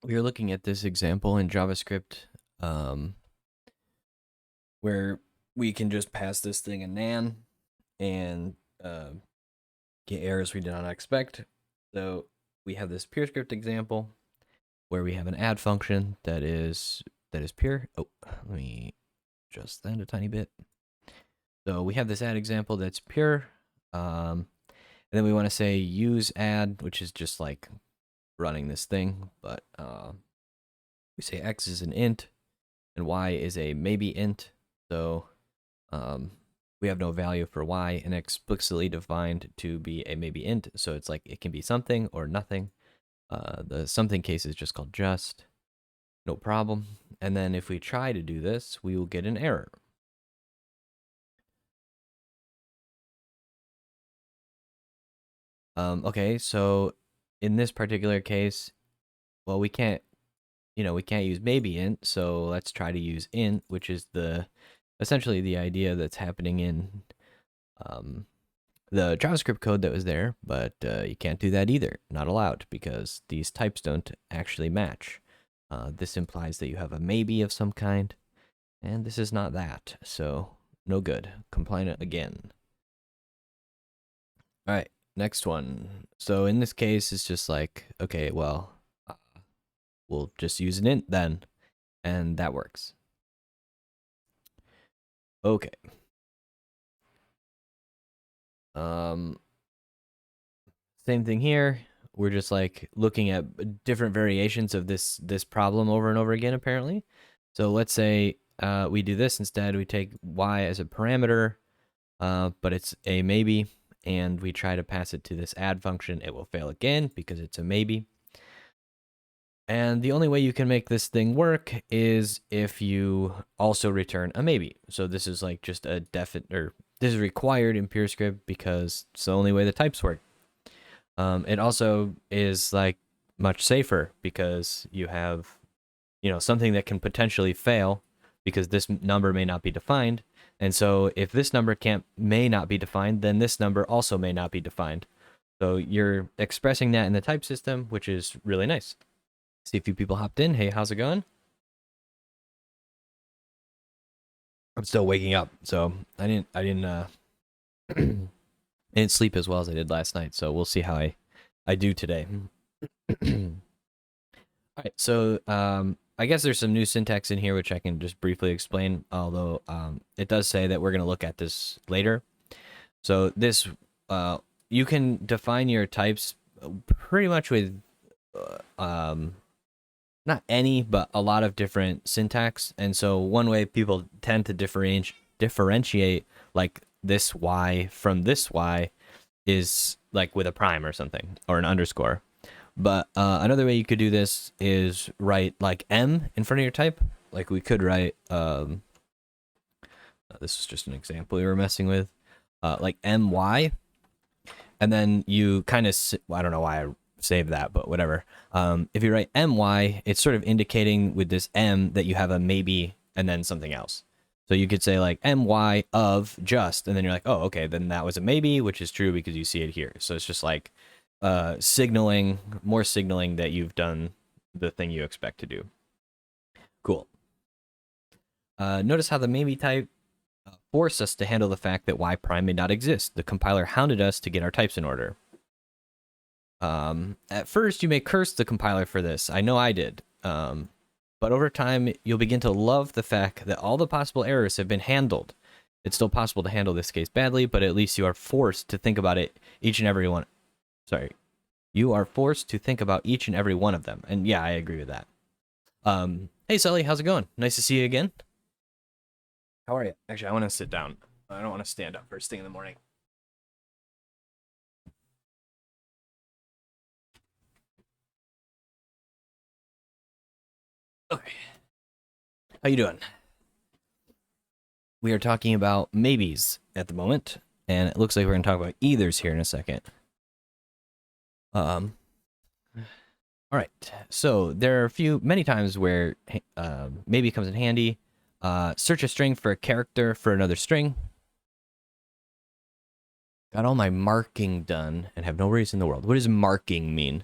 we are looking at this example in JavaScript um, where we can just pass this thing a nan and get errors we did not expect. So we have this pure script example where we have an add function that is pure. Oh, let me adjust that a tiny bit. So we have this add example that's pure. And then we want to say use add, which is just like running this thing, but we say x is an int and y is a maybe int. So we have no value for y and explicitly defined to be a maybe int. So it's like it can be something or nothing. The something case is just called just, no problem. And then if we try to do this, we will get an error. Okay, so in this particular case, well, we can't use maybe int, so let's try to use int, which is essentially the idea that's happening in the JavaScript code that was there, but you can't do that either. Not allowed, because these types don't actually match. This implies that you have a maybe of some kind, and this is not that, so no good. Compile it again. All right, next one. So in this case, it's just like, okay, well, we'll just use an int then, and that works. Okay. Same thing here. We're just like looking at different variations of this problem over and over again, apparently. So let's say we do this instead. We take y as a parameter, but it's a maybe, and we try to pass it to this add function. It will fail again because it's a maybe. And the only way you can make this thing work is if you also return a maybe. So this is like just a definite, or this is required in pure script because it's the only way the types work. It also is like much safer because you have, something that can potentially fail because this number may not be defined. And so if this number may not be defined, then this number also may not be defined. So you're expressing that in the type system, which is really nice. See a few people hopped in. Hey, how's it going? I'm still waking up, so I didn't sleep as well as I did last night. So we'll see how I do today. All right, so I guess there's some new syntax in here which I can just briefly explain. Although it does say that we're going to look at this later. So this you can define your types pretty much with not any, but a lot of different syntax. And so one way people tend to differentiate like this y from this y is like with a prime or something, or an underscore. But another way you could do this is write like m in front of your type. Like we could write, this is just an example we were messing with, like my, and then you kind of, I don't know why I saved that, but whatever. If you write my, it's sort of indicating with this m that you have a maybe and then something else. So you could say like my of just, and then you're like, oh, okay, then that was a maybe, which is true because you see it here. So it's just like signaling that you've done the thing you expect to do. Cool. Notice how the maybe type forced us to handle the fact that y prime may not exist. The compiler hounded us to get our types in order. At first, you may curse the compiler for this. I know I did. But over time, you'll begin to love the fact that all the possible errors have been handled. It's still possible to handle this case badly, but at least you are forced to think about it each and every one. Sorry. You are forced to think about each and every one of them. And yeah, I agree with that. Hey, Sully, how's it going? Nice to see you again. How are you? Actually, I want to sit down. I don't want to stand up first thing in the morning. Okay. How you doing? We are talking about maybes at the moment, and it looks like we're going to talk about either's here in a second. All right. So there are many times where maybe comes in handy. Search a string for a character for another string. Got all my marking done and have no reason in the world. What does marking mean?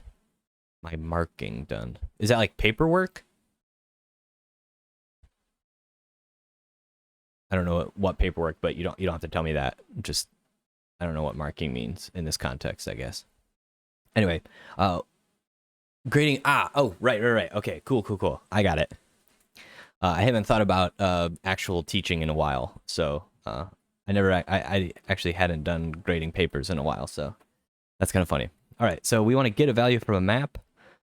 my marking done? Is that like paperwork? I don't know what paperwork, but you don't have to tell me that. Just I don't know what marking means in this context, I guess. Anyway, grading. Oh, right. Okay, cool. I got it. I haven't thought about actual teaching in a while, so I actually hadn't done grading papers in a while, so that's kind of funny. All right, so we want to get a value from a map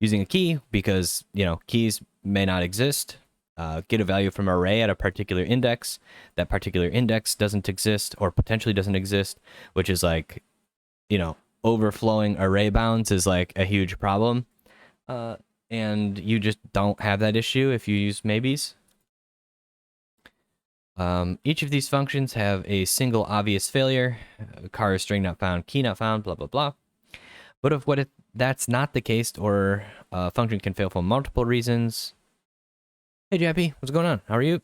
using a key because keys may not exist. Get a value from an array at a particular index. That particular index doesn't exist or potentially doesn't exist, which is like, overflowing array bounds is like a huge problem. And you just don't have that issue if you use maybes. Each of these functions have a single obvious failure. Car is string not found, key not found, blah, blah, blah. But if that's not the case, or a function can fail for multiple reasons. Hey, Jappy, what's going on? How are you?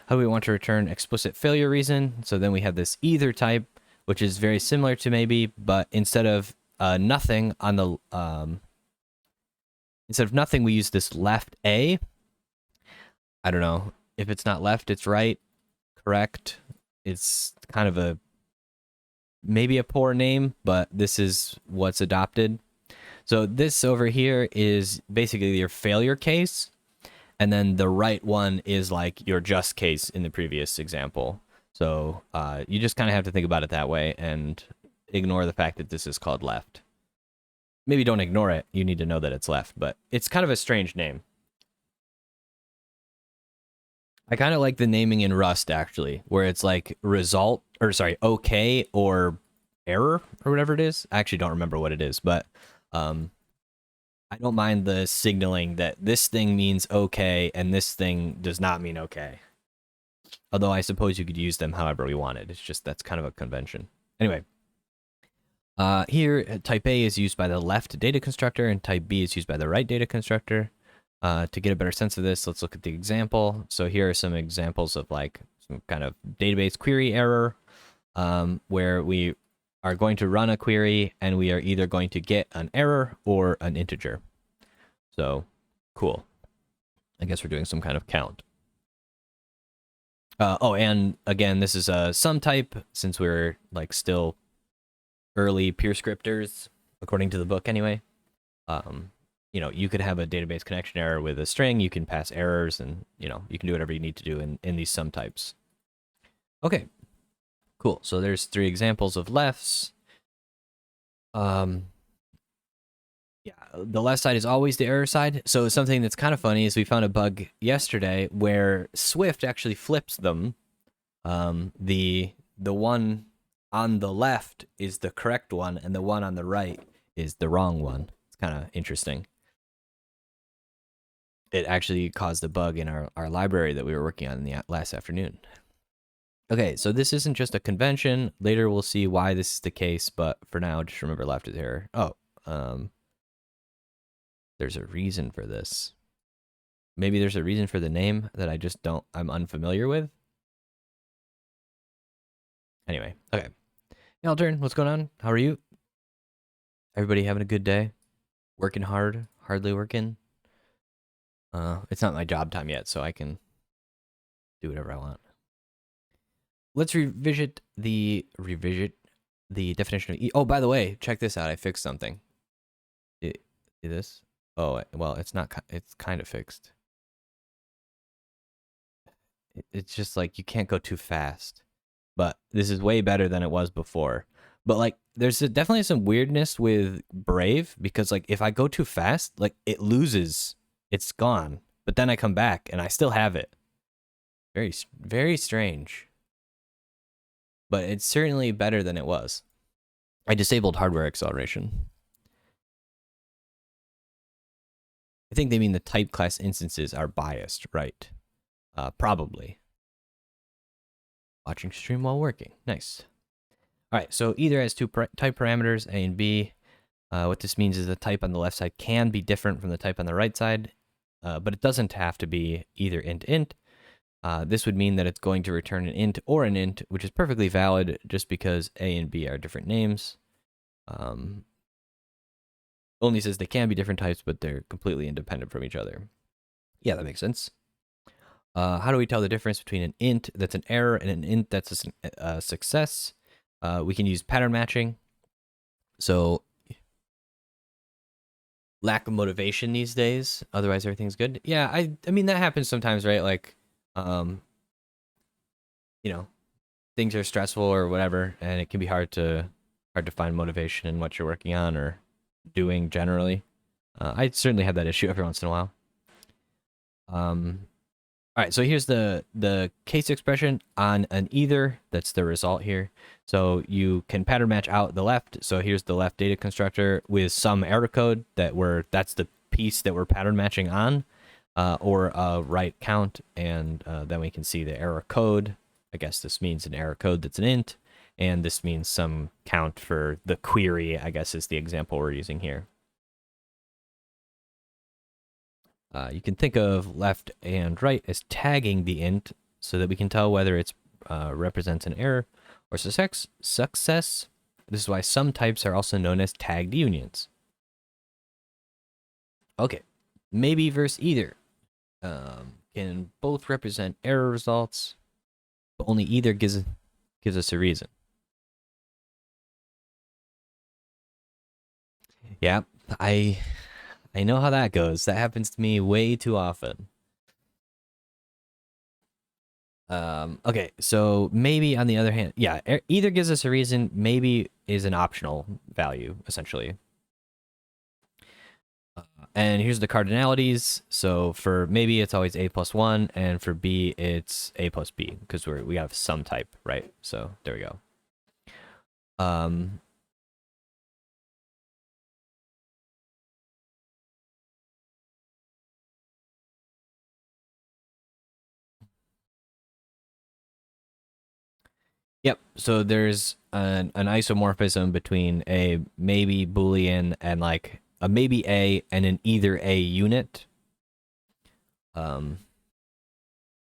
How do we want to return explicit failure reason? So then we have this either type, which is very similar to maybe, but instead of nothing on the instead of nothing, we use this left A. I don't know if it's not left, it's right, correct. It's kind of maybe a poor name, but this is what's adopted. So this over here is basically your failure case, and then the right one is like your just case in the previous example. So you just kind of have to think about it that way and ignore the fact that this is called left. Maybe don't ignore it. You need to know that it's left, but it's kind of a strange name. I kind of like the naming in Rust, actually, where it's like okay or error or whatever it is. I actually don't remember what it is, but I don't mind the signaling that this thing means okay and this thing does not mean okay. Although I suppose you could use them however we wanted. It's just that's kind of a convention. Anyway, here type A is used by the left data constructor and type B is used by the right data constructor. To get a better sense of this, let's look at the example. So here are some examples of like some kind of database query error, where we are going to run a query and we are either going to get an error or an integer. So cool. I guess we're doing some kind of count. And again, this is a sum type since we're like still early pure scripters, according to the book anyway. You could have a database connection error with a string. You can pass errors, and you can do whatever you need to do in these sum types. Okay, cool. So there's 3 examples of lefts. Yeah, the left side is always the error side. So something that's kind of funny is we found a bug yesterday where Swift actually flips them. The one on the left is the correct one, and the one on the right is the wrong one. It's kind of interesting. It actually caused a bug in our library that we were working on in the last afternoon. Okay, so this isn't just a convention. Later we'll see why this is the case, but for now, just remember left is error. There's a reason for this. Maybe there's a reason for the name that I'm unfamiliar with. Anyway, okay. Hey, Altern, what's going on? How are you? Everybody having a good day? Working hardly working? It's not my job time yet, so I can do whatever I want. Let's revisit the definition of E. Oh, by the way, check this out. I fixed something. See this? Oh, well, it's not. It's kind of fixed. It's just like you can't go too fast. But this is way better than it was before. But like, there's definitely some weirdness with Brave because like if I go too fast, like it loses. It's gone. But then I come back and I still have it. Very, very strange. But it's certainly better than it was. I disabled hardware acceleration. I think they mean the type class instances are biased, right? Probably. Watching stream while working. Nice. All right, so either has 2 type parameters, A and B. What this means is the type on the left side can be different from the type on the right side, but it doesn't have to be either int. This would mean that it's going to return an int or an int, which is perfectly valid just because A and B are different names. Only says they can be different types, but they're completely independent from each other. Yeah, that makes sense. How do we tell the difference between an int that's an error and an int that's a success? We can use pattern matching. So lack of motivation these days. Otherwise, everything's good. Yeah, I mean that happens sometimes, right? Like, um, you know, things are stressful or whatever, and it can be hard to find motivation in what you're working on or doing generally. I certainly have that issue every once in a while. Um, all right, so here's the case expression on an either. That's the result here. So you can pattern match out the left. So here's the left data constructor with some error code that's the piece that we're pattern matching on, or a right count, and then we can see the error code. I guess this means an error code that's an int, and this means some count for the query, I guess is the example we're using here. You can think of left and right as tagging the int so that we can tell whether it represents an error or success. This is why some types are also known as tagged unions. Okay, maybe versus either can both represent error results, but only either gives us a reason. Yeah, I know how that goes. That happens to me way too often. Okay, so maybe on the other hand, yeah, either gives us a reason, maybe is an optional value, essentially. And here's the cardinalities. So for maybe it's always a plus 1, and for b it's a plus b, because we have some type, right? So there we go. Yep. So there's an isomorphism between a maybe Boolean and like a maybe a and an either a unit.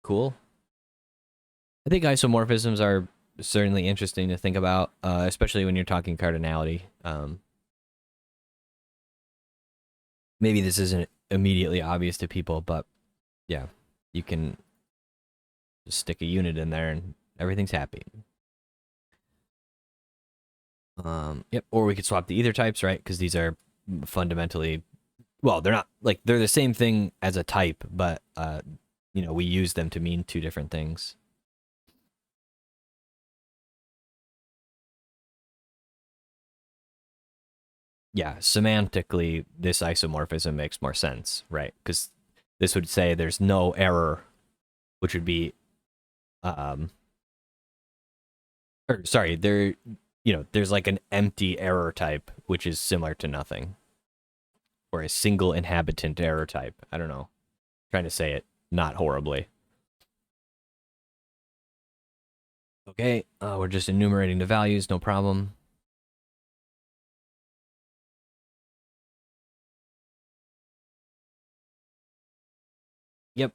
Cool. I think isomorphisms are certainly interesting to think about, especially when you're talking cardinality. Maybe this isn't immediately obvious to people, but yeah, you can just stick a unit in there and everything's happy. Yep. Or we could swap the either types, right? Because these are fundamentally, well, they're not like they're the same thing as a type, but we use them to mean two different things. Yeah, semantically, this isomorphism makes more sense, right? Because this would say there's no error, which would be, or sorry, there's like an empty error type, which is similar to nothing, or a single inhabitant error type. I don't know, trying to say it not horribly. Okay, we're just enumerating the values, no problem. Yep.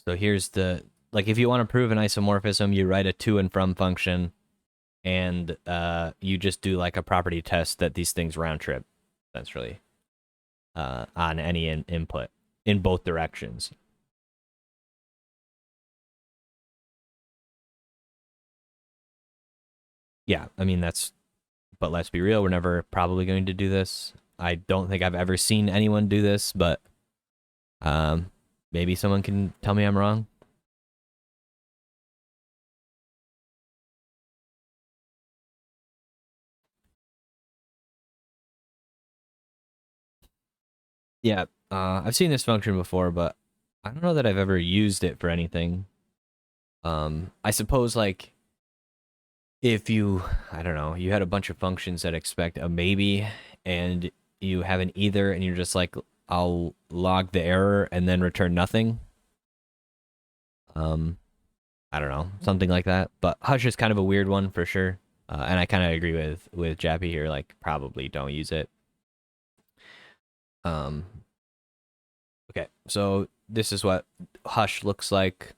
So here's like if you want to prove an isomorphism, you write a to and from function, and you just do like a property test that these things round trip, essentially, on any input in both directions. Yeah, I mean but let's be real, we're never probably going to do this. I don't think I've ever seen anyone do this, but maybe someone can tell me I'm wrong. Yeah, I've seen this function before, but I don't know that I've ever used it for anything. I suppose like if I don't know, you had a bunch of functions that expect a maybe, and you have an either, and you're just like, I'll log the error and then return nothing. I don't know, something like that. But Hush is kind of a weird one for sure, and I kind of agree with Jappy here. Like, probably don't use it. Um, okay, so this is what Hush looks like.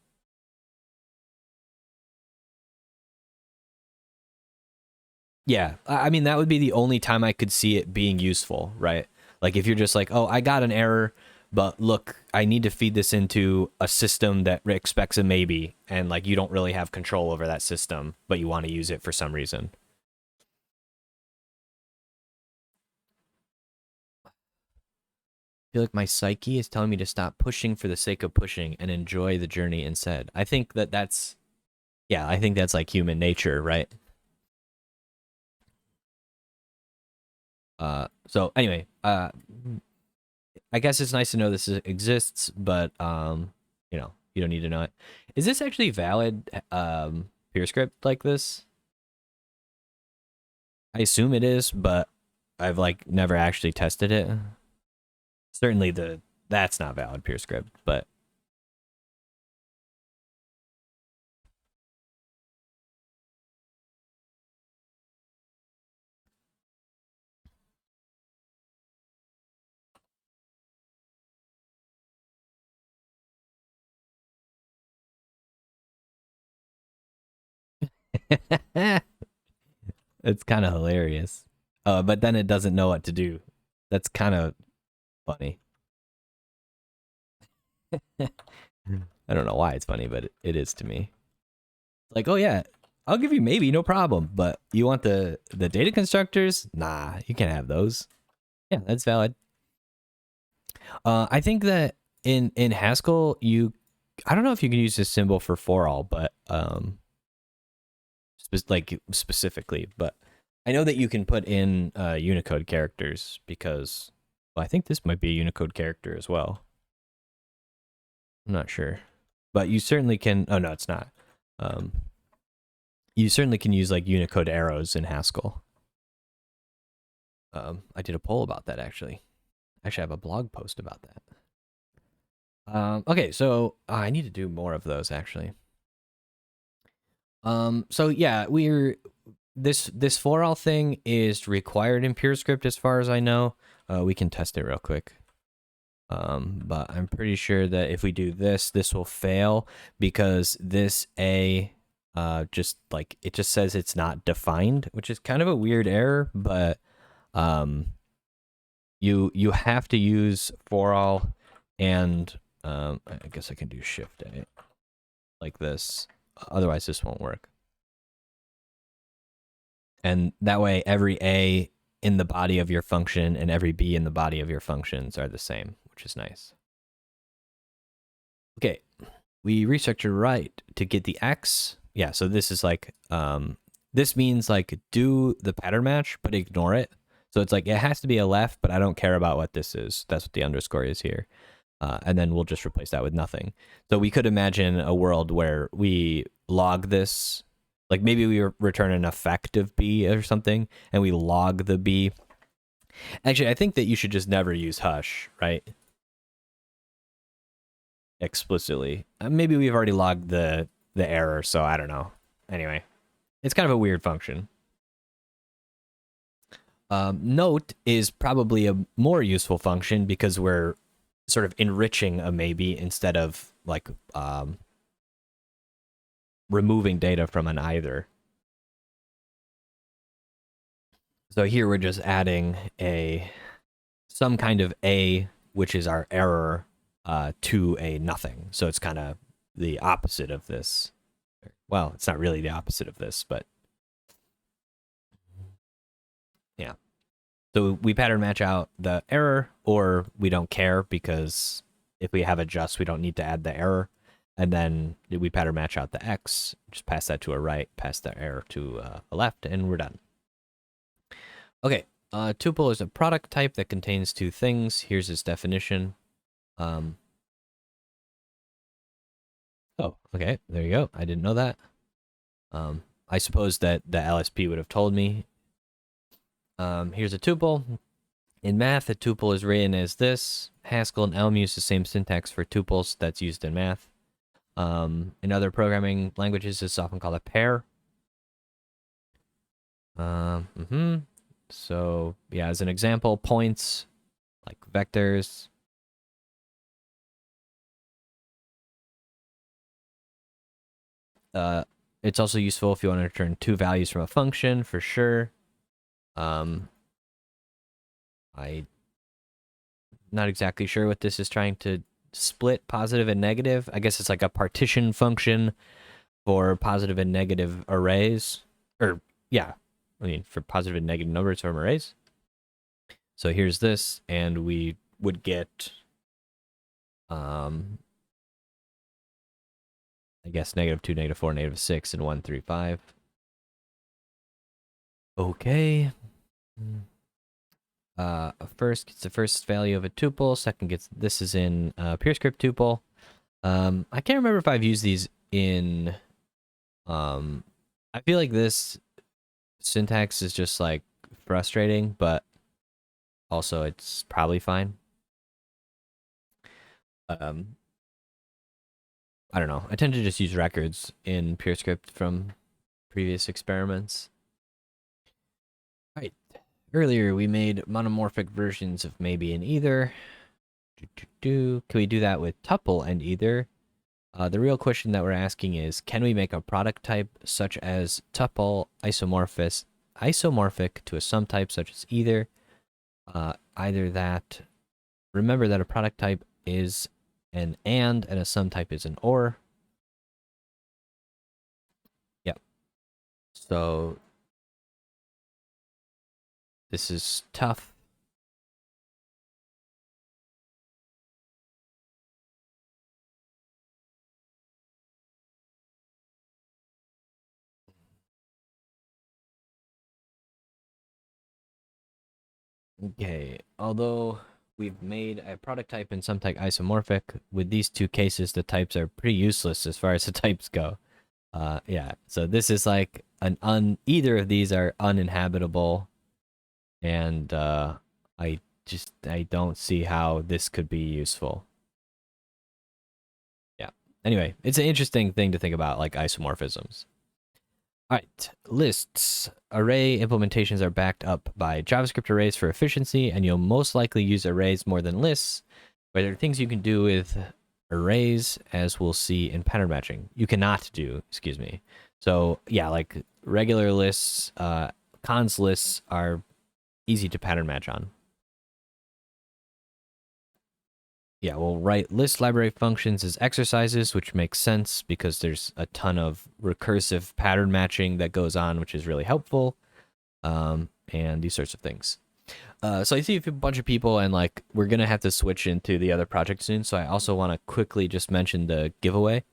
Yeah, I mean that would be the only time I could see it being useful, right? Like if you're just like, oh, I got an error, but look, I need to feed this into a system that expects a maybe, and like you don't really have control over that system, but you want to use it for some reason. I feel like my psyche is telling me to stop pushing for the sake of pushing and enjoy the journey instead. I think that that's yeah, I think that's like human nature, right? So anyway, I guess it's nice to know this exists, but you don't need to know it. Is this actually valid peer script like this? I assume it is, but I've like never actually tested it. Certainly that's not valid peer script, but it's kind of hilarious. But then it doesn't know what to do. That's kind of funny. I don't know why it's funny, but it is to me. Like, oh yeah, I'll give you maybe no problem, but you want the data constructors? Nah, you can't have those. Yeah, that's valid. I think that in Haskell, I don't know if you can use this symbol for all, but like specifically, but I know that you can put in Unicode characters because well, I think this might be a Unicode character as well. I'm not sure, but you certainly can. Oh no, it's not. Um, you certainly can use like Unicode arrows in Haskell. I did a poll about that actually. Actually, I have a blog post about that. Okay, so I need to do more of those actually. So yeah, we're this for all thing is required in PureScript as far as I know. We can test it real quick. But I'm pretty sure that if we do this, this will fail because this a just like it just says it's not defined, which is kind of a weird error, but um you have to use for all and I guess I can do shift A like this. Otherwise this won't work. And that way every A in the body of your function and every B in the body of your functions are the same, which is nice. Okay, we restructured right to get the X. Yeah, so this is like, this means like do the pattern match, but ignore it. So it's like, it has to be a left, but I don't care about what this is. That's what the underscore is here. And then we'll just replace that with nothing. So we could imagine a world where we log this, like maybe we return an effective B or something, and we log the B. Actually, I think that you should just never use hush, right? Explicitly. Maybe we've already logged the error, so I don't know. Anyway, it's kind of a weird function. Note is probably a more useful function because we're sort of enriching a maybe instead of like removing data from an either. So here we're just adding some kind of a, which is our error, to a nothing. So it's kind of the opposite of this. Well, it's not really the opposite of this, but yeah. So we pattern match out the error, or we don't care because if we have a just, we don't need to add the error. And then we pattern match out the X, just pass that to a right, pass the error to a left, and we're done. Okay, tuple is a product type that contains two things. Here's its definition. Oh, okay, there you go. I didn't know that. I suppose that the LSP would have told me. Here's a tuple. In math, a tuple is written as this. Haskell and Elm use the same syntax for tuples that's used in math. In other programming languages, it's often called a pair. So, yeah, as an example, points, like vectors. It's also useful if you want to return two values from a function, for sure. I'm not exactly sure what this is trying to split positive and negative. I guess it's like a partition function for positive and negative arrays. Or, yeah, I mean, for positive and negative numbers from arrays. So here's this, and we would get, I guess, -2, -4, -6, and 1, 3, 5. Okay. First gets the first value of a tuple. Second gets, this is in pure script tuple. I can't remember if I've used these in, I feel like this syntax is just like frustrating, but also it's probably fine. I don't know. I tend to just use records in pure script from previous experiments. All right. Earlier we made monomorphic versions of maybe and either. Can we do that with tuple and either? The real question that we're asking is, can we make a product type such as tuple isomorphic to a sum type such as either? Either that. Remember that a product type is an and a sum type is an or. Yep. So this is tough. Okay, although we've made a product type and sum type isomorphic, with these two cases, the types are pretty useless as far as the types go. Yeah, so this is like either of these are uninhabitable, and I don't see how this could be useful. Yeah. Anyway, it's an interesting thing to think about, like isomorphisms. All right, lists. Array implementations are backed up by JavaScript arrays for efficiency, and you'll most likely use arrays more than lists. But there are things you can do with arrays, as we'll see in pattern matching. You cannot do, excuse me. So yeah, like regular lists, cons lists are easy to pattern match on. Yeah, we'll write list library functions as exercises, which makes sense because there's a ton of recursive pattern matching that goes on, which is really helpful, and these sorts of things. So I see a bunch of people, and like we're gonna have to switch into the other project soon. So I also want to quickly just mention the giveaway.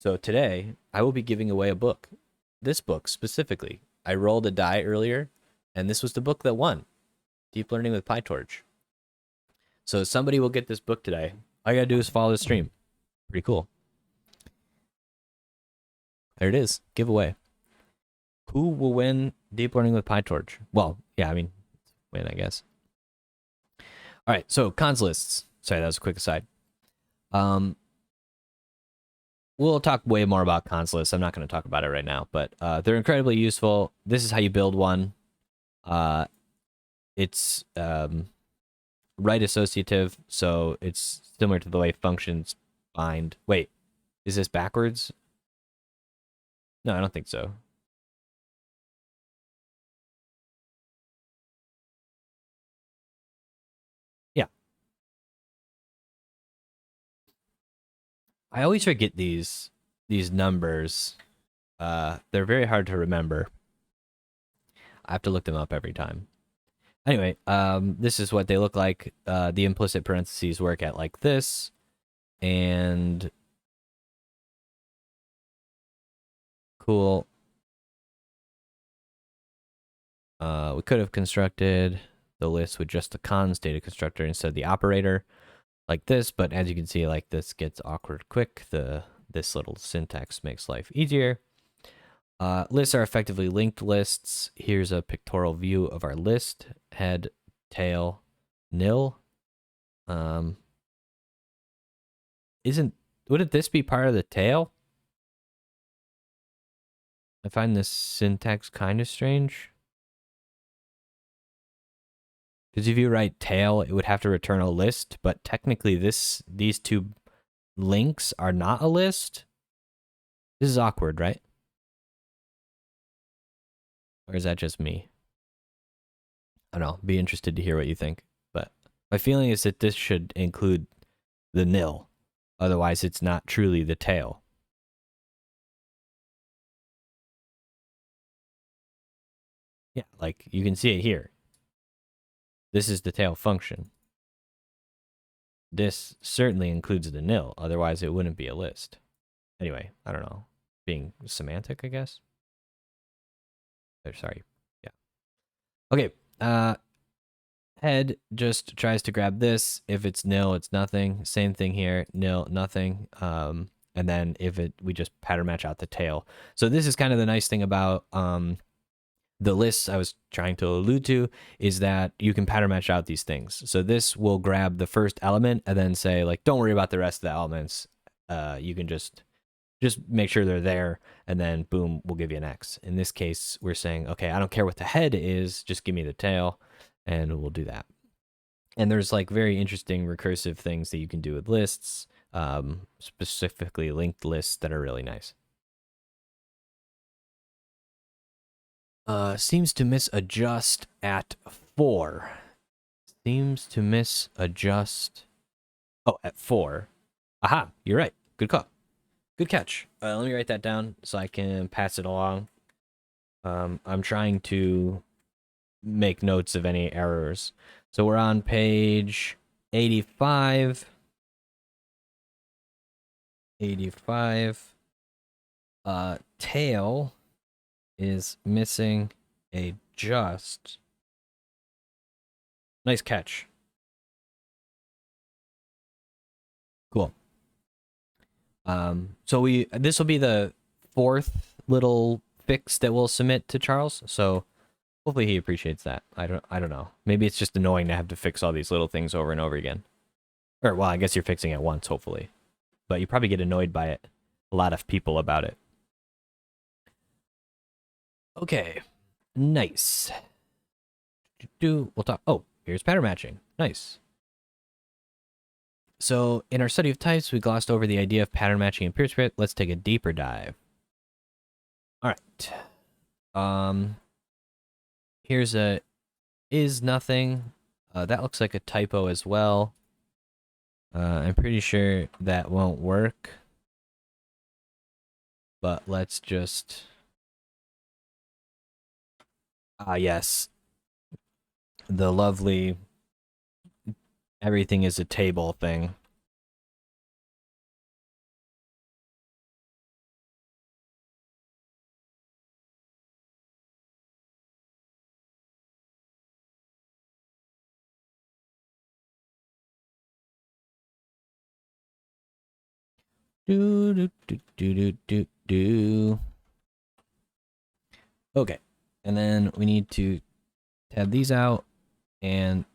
So today I will be giving away a book. This book specifically, I rolled a die earlier, and this was the book that won. Deep Learning with PyTorch. So somebody will get this book today. All you gotta do is follow the stream. Pretty cool. There it is. Giveaway. Who will win Deep Learning with PyTorch? Well, yeah, I mean, win, I guess. All right, so cons lists. Sorry, that was a quick aside. We'll talk way more about cons lists. I'm not going to talk about it right now, but they're incredibly useful. This is how you build one. It's right associative, so it's similar to the way functions bind. Wait, is this backwards? No, I don't think so. Yeah. I always forget these numbers. They're very hard to remember. I have to look them up every time. Anyway, this is what they look like. The implicit parentheses work at like this, and cool. We could have constructed the list with just the cons data constructor instead of the operator like this, but as you can see, like this gets awkward quick. This little syntax makes life easier. Lists are effectively linked lists. Here's a pictorial view of our list: head, tail, nil. Wouldn't this be part of the tail? I find this syntax kind of strange. Because if you write tail, it would have to return a list, but technically these two links are not a list. This is awkward, right? Or is that just me? I don't know. Be interested to hear what you think. But my feeling is that this should include the nil. Otherwise, it's not truly the tail. Yeah, like you can see it here. This is the tail function. This certainly includes the nil. Otherwise, it wouldn't be a list. Anyway, I don't know. Being semantic, I guess. Sorry. Yeah. Okay. Head just tries to grab this. If it's nil, it's nothing. Same thing here. Nil, nothing. And then if we just pattern match out the tail. So this is kind of the nice thing about the lists I was trying to allude to, is that you can pattern match out these things. So this will grab the first element and then say, like, don't worry about the rest of the elements. You can just make sure they're there, and then boom, we'll give you an X. In this case, we're saying, okay, I don't care what the head is, just give me the tail, and we'll do that. And there's like very interesting recursive things that you can do with lists, specifically linked lists that are really nice. Seems to misadjust at 4. Seems to misadjust. Oh, at 4. Aha, you're right. Good call. Good catch. Let me write that down so I can pass it along. I'm trying to make notes of any errors. So we're on page 85. 85. Tail is missing a just. Nice catch. Cool. So this will be the 4th little fix that we'll submit to Charles. So hopefully he appreciates that. I don't know. Maybe it's just annoying to have to fix all these little things over and over again. Or well, I guess you're fixing it once, hopefully. But you probably get annoyed by it. A lot of people about it. Okay. Nice. We'll talk. Oh, here's pattern matching. Nice. So in our study of types, we glossed over the idea of pattern matching in PureScript. Let's take a deeper dive. All right. Here's a is nothing. That looks like a typo as well. I'm pretty sure that won't work. But let's just... yes. The lovely everything is a table thing. Do. Okay. And then we need to tab these out, and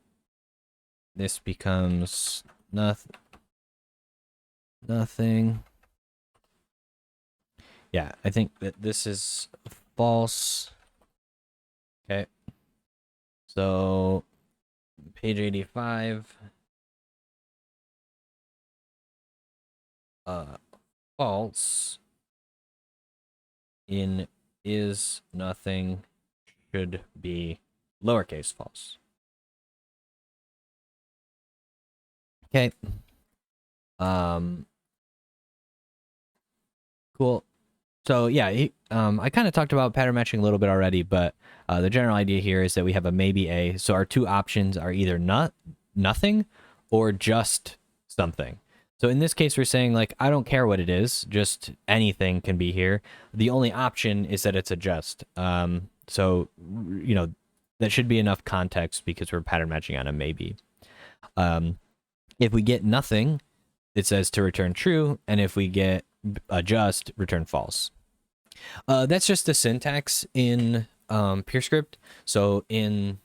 this becomes nothing. Yeah, I think that this is false. Okay. So page 85. False in is nothing should be lowercase false. Okay. Cool. So yeah, I kind of talked about pattern matching a little bit already, but the general idea here is that we have a maybe a. So our two options are either nothing or just something. So in this case, we're saying, like, I don't care what it is, just anything can be here. The only option is that it's a just. So, you know, that should be enough context because we're pattern matching on a maybe. If we get nothing, it says to return true, and if we get a just, return false. That's just the syntax in PureScript. So it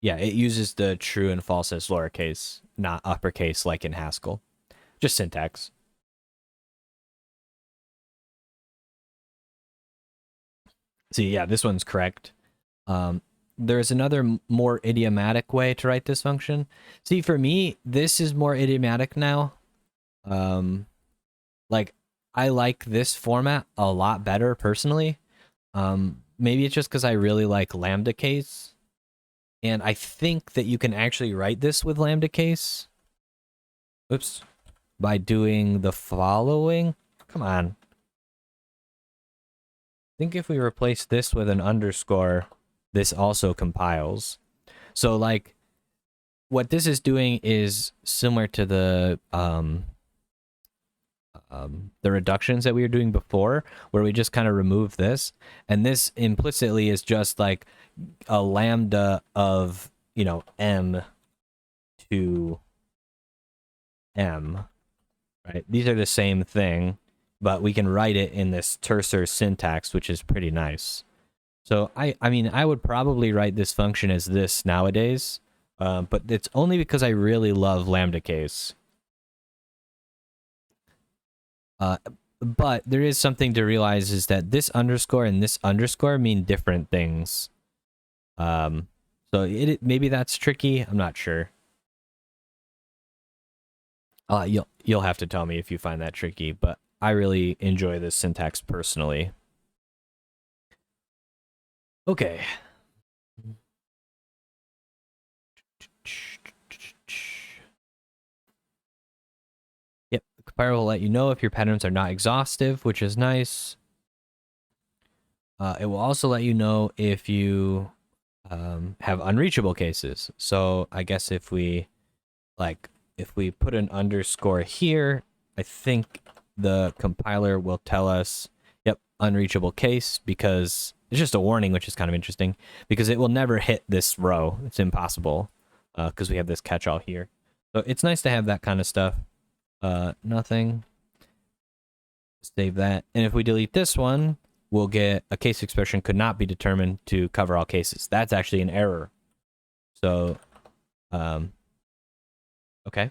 uses the true and false as lowercase, not uppercase like in Haskell. Just syntax. See, yeah, this one's correct. There's another more idiomatic way to write this function. See, for me, this is more idiomatic now. Like, I like this format a lot better personally. Maybe it's just because I really like lambda case. And I think that you can actually write this with lambda case. Oops. By doing the following. Come on. I think if we replace this with an underscore, this also compiles. So like what this is doing is similar to the reductions that we were doing before, where we just kind of remove this, and this implicitly is just like a lambda of, you know, m to m, right? These are the same thing, but we can write it in this terser syntax, which is pretty nice. So I mean, I would probably write this function as this nowadays, but it's only because I really love lambda case. But there is something to realize is that this underscore and this underscore mean different things. So maybe that's tricky. I'm not sure. You'll have to tell me if you find that tricky, but I really enjoy this syntax personally. Okay. Yep, the compiler will let you know if your patterns are not exhaustive, which is nice. It will also let you know if you have unreachable cases. So I guess if we put an underscore here, I think the compiler will tell us, yep, unreachable case, because it's just a warning, which is kind of interesting, because it will never hit this row. It's impossible because we have this catch-all here. So it's nice to have that kind of stuff. Nothing. Save that. And if we delete this one, we'll get a case expression could not be determined to cover all cases. That's actually an error. So, okay.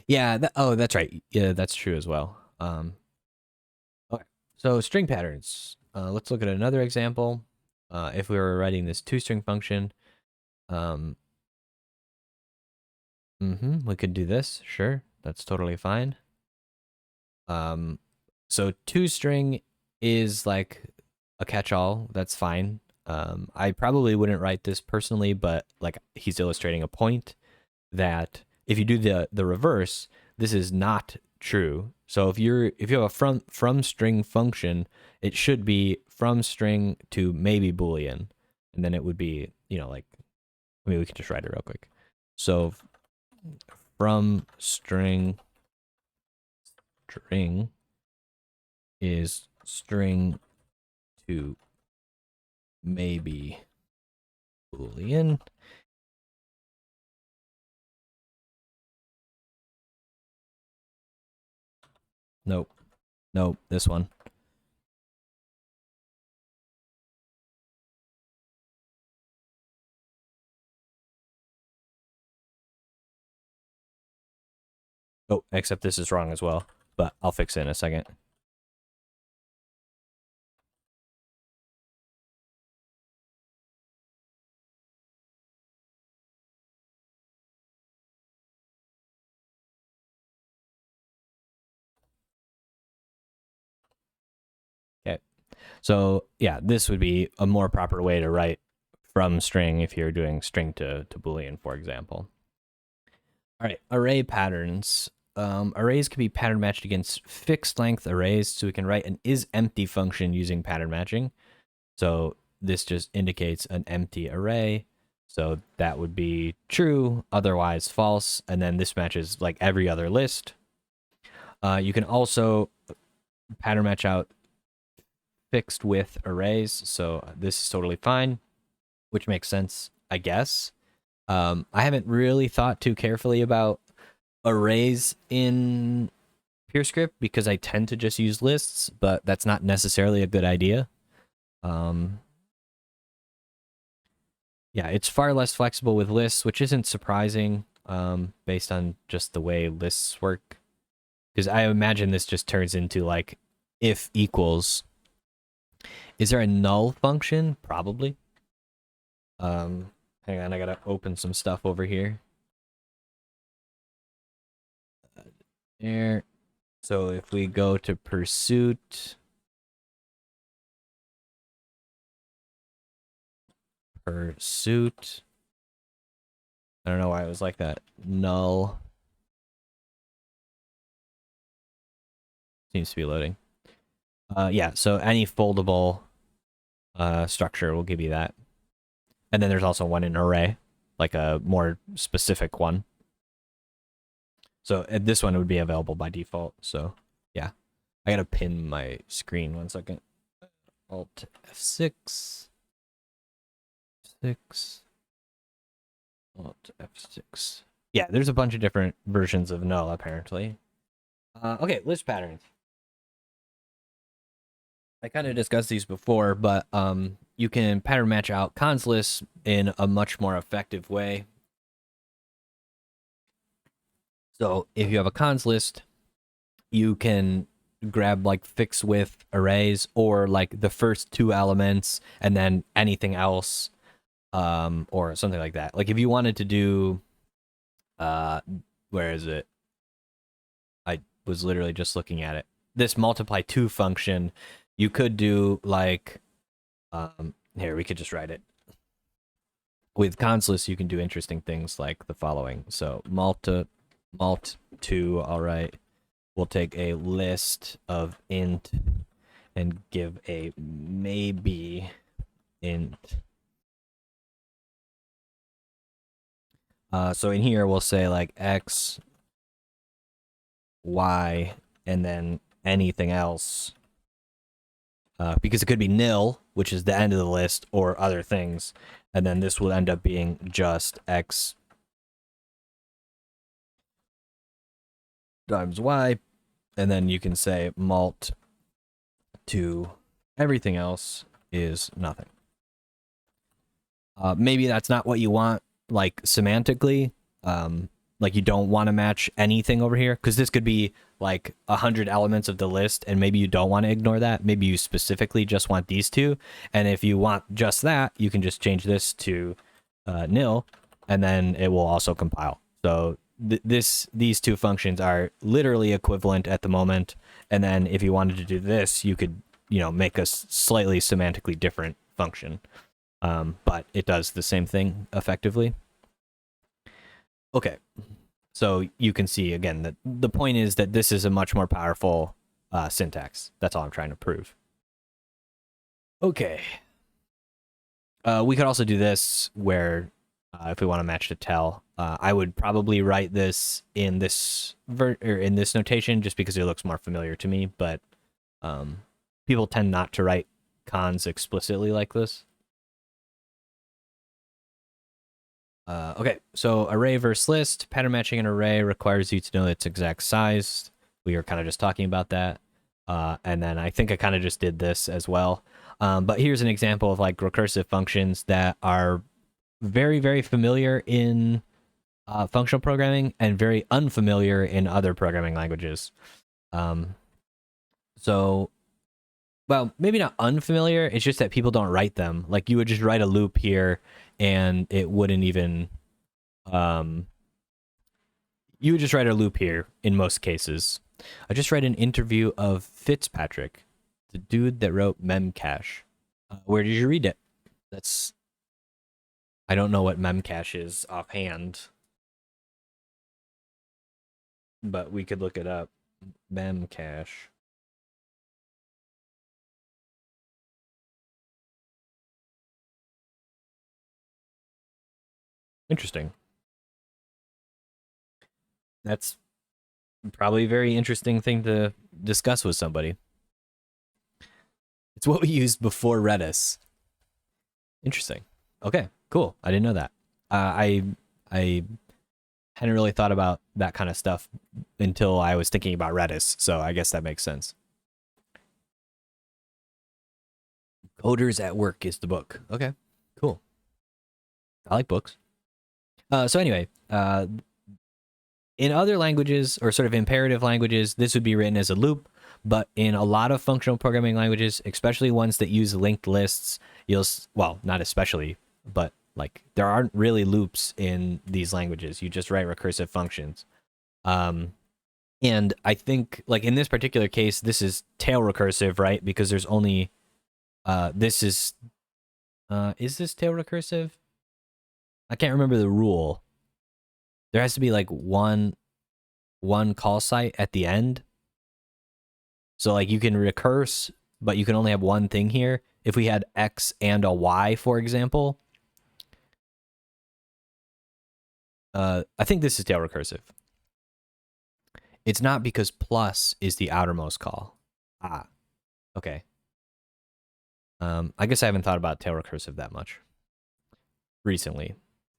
Yeah, oh, that's right. Yeah, that's true as well. Okay. So string patterns. Let's look at another example. If we were writing this toString function, we could do this. Sure, that's totally fine. So toString is like a catch-all. That's fine. I probably wouldn't write this personally, but like he's illustrating a point that if you do the reverse, this is not true. So if you have a from string function, it should be from string to maybe Boolean, and then it would be, you know, like, I mean, we can just write it real quick. So from string is string to maybe Boolean. Nope. Nope, this one. Oh, except this is wrong as well, but I'll fix it in a second. Okay. So yeah, this would be a more proper way to write from string if you're doing string to Boolean, for example. All right, array patterns. Arrays can be pattern matched against fixed length arrays, so we can write an isEmpty function using pattern matching. So this just indicates an empty array. So that would be true, otherwise false, and then this matches like every other list. You can also pattern match out fixed width arrays, so this is totally fine, which makes sense, I guess. I haven't really thought too carefully about arrays in PureScript because I tend to just use lists, but that's not necessarily a good idea. Yeah, it's far less flexible with lists, which isn't surprising based on just the way lists work. Because I imagine this just turns into like if equals. Is there a null function? Probably. Hang on, I gotta open some stuff over here. There. So if we go to pursuit, pursuit. I don't know why it was like that. Null. Seems to be loading. Yeah, so any foldable structure will give you that. And then there's also one in array, like a more specific one. So this one would be available by default. So yeah, I gotta pin my screen 1 second. Alt F6. 6. Alt F6. Yeah, there's a bunch of different versions of null apparently. Okay, list patterns. I kind of discussed these before, but you can pattern match out cons lists in a much more effective way. So if you have a cons list, you can grab like fixed width arrays or like the first 2 elements and then anything else, or something like that. Like if you wanted to do, where is it? I was literally just looking at it. This multiply 2 function, you could do like, here, we could just write it. With cons lists, you can do interesting things like the following. So mult2, all right. We'll take a list of int and give a maybe int. So in here, we'll say like x, y, and then anything else. Because it could be nil, which is the end of the list, or other things. And then this will end up being just x times y. And then you can say mult to everything else is nothing. Maybe that's not what you want, like semantically. Like you don't want to match anything over here, because this could be like 100 elements of the list, and maybe you don't want to ignore that. Maybe you specifically just want these 2, and if you want just that, you can just change this to nil, and then it will also compile. So these 2 functions are literally equivalent at the moment, and then if you wanted to do this, you could, make a slightly semantically different function, but it does the same thing effectively. Okay, so you can see again that the point is that this is a much more powerful syntax. That's all I'm trying to prove. Okay. We could also do this where if we want to match to tell, I would probably write this in this in this notation just because it looks more familiar to me, but people tend not to write cons explicitly like this. Okay, so array versus list. Pattern matching an array requires you to know its exact size. We were kind of just talking about that. And then I think I kind of just did this as well. But here's an example of like recursive functions that are very, very familiar in functional programming and very unfamiliar in other programming languages. So, well, maybe not unfamiliar. It's just that people don't write them. Like you would just write a loop here and it wouldn't even, you would just write a loop here in most cases. I just read an interview of Fitzpatrick, the dude that wrote Memcache. Where did you read it? I don't know what Memcache is offhand, but we could look it up. Memcache. Interesting. That's probably a very interesting thing to discuss with somebody. It's what we used before Redis. Interesting. Okay, cool. I didn't know that. I hadn't really thought about that kind of stuff until I was thinking about Redis, so I guess that makes sense. Coders at Work is the book. Okay, cool. I like books. So anyway, in other languages or sort of imperative languages, this would be written as a loop. But in a lot of functional programming languages, especially ones that use linked lists, well, not especially, but like there aren't really loops in these languages. You just write recursive functions. And I think like in this particular case, this is tail recursive, right? Because there's only, this is Is this tail recursive? I can't remember the rule. There has to be like one call site at the end. So like you can recurse, but you can only have one thing here. If we had X and a Y, for example, I think this is tail recursive. It's not because plus is the outermost call. Ah, okay. I guess I haven't thought about tail recursive that much recently.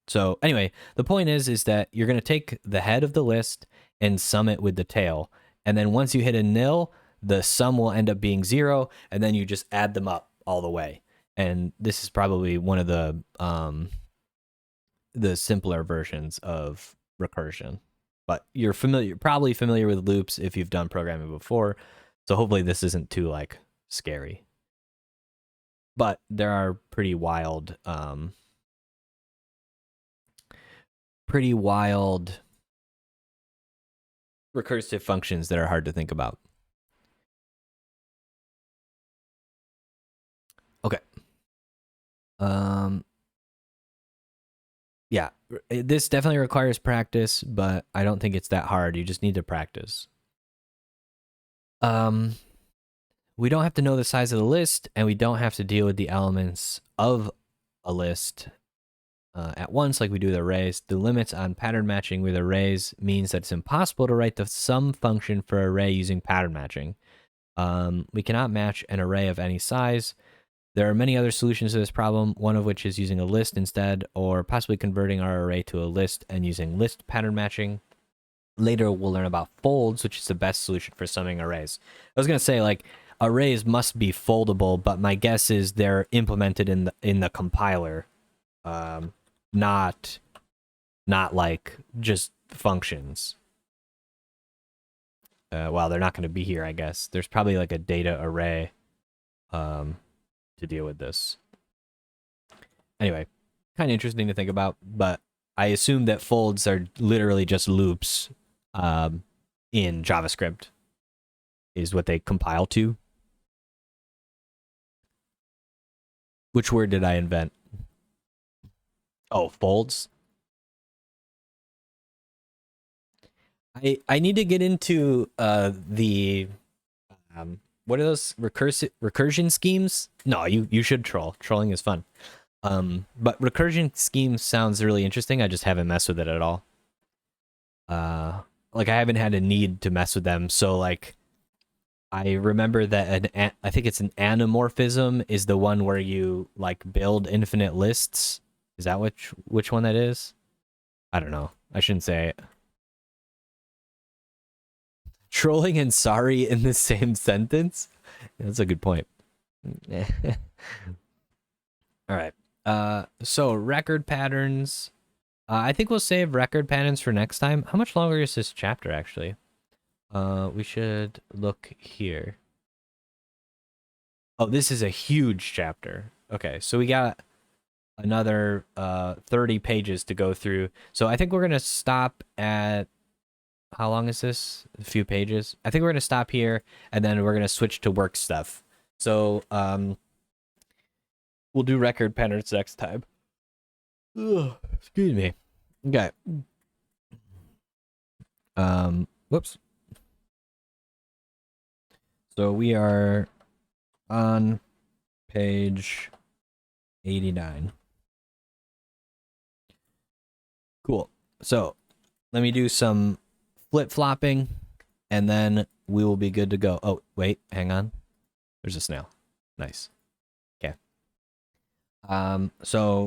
So anyway, the point is that you're going to take the head of the list and sum it with the tail. And then once you hit a nil, the sum will end up being 0, and then you just add them up all the way. And this is probably one of the simpler versions of recursion. But you're probably familiar with loops if you've done programming before. So hopefully this isn't too like scary. But there are pretty wild recursive functions that are hard to think about. Okay. Yeah, this definitely requires practice, but I don't think it's that hard. You just need to practice. We don't have to know the size of the list, and we don't have to deal with the elements of a list at once like we do with arrays. The limits on pattern matching with arrays means that it's impossible to write the sum function for array using pattern matching. We cannot match an array of any size. There are many other solutions to this problem, one of which is using a list instead, or possibly converting our array to a list and using list pattern matching. Later, we'll learn about folds, which is the best solution for summing arrays. I was going to say, like, arrays must be foldable, but my guess is they're implemented in the compiler, not like just functions. Well, they're not going to be here, I guess. There's probably like a data array to deal with this. Anyway, kind of interesting to think about, but I assume that folds are literally just loops in JavaScript is what they compile to. Which word did I invent? Oh, folds. I need to get into the what are those recursion schemes? No, you should troll. Trolling is fun. But recursion schemes sounds really interesting. I just haven't messed with it at all. Like I haven't had a need to mess with them. So like, I remember that I think it's an anamorphism is the one where you like build infinite lists. Is that which one that is? I don't know. I shouldn't say it. Trolling and sorry in the same sentence? That's a good point. All right. So record patterns. I think we'll save record patterns for next time. How much longer is this chapter actually? We should look here. Oh, this is a huge chapter. Okay, so we got another 30 pages to go through. So I think we're gonna stop at how long is this? A few pages. I think we're gonna stop here, and then we're gonna switch to work stuff. So we'll do record patterns next time. Ugh, excuse me. Okay. Whoops. So we are on page 89. Cool. So let me do some flip-flopping, and then we will be good to go. Oh, wait, hang on. There's a snail. Nice. Okay. So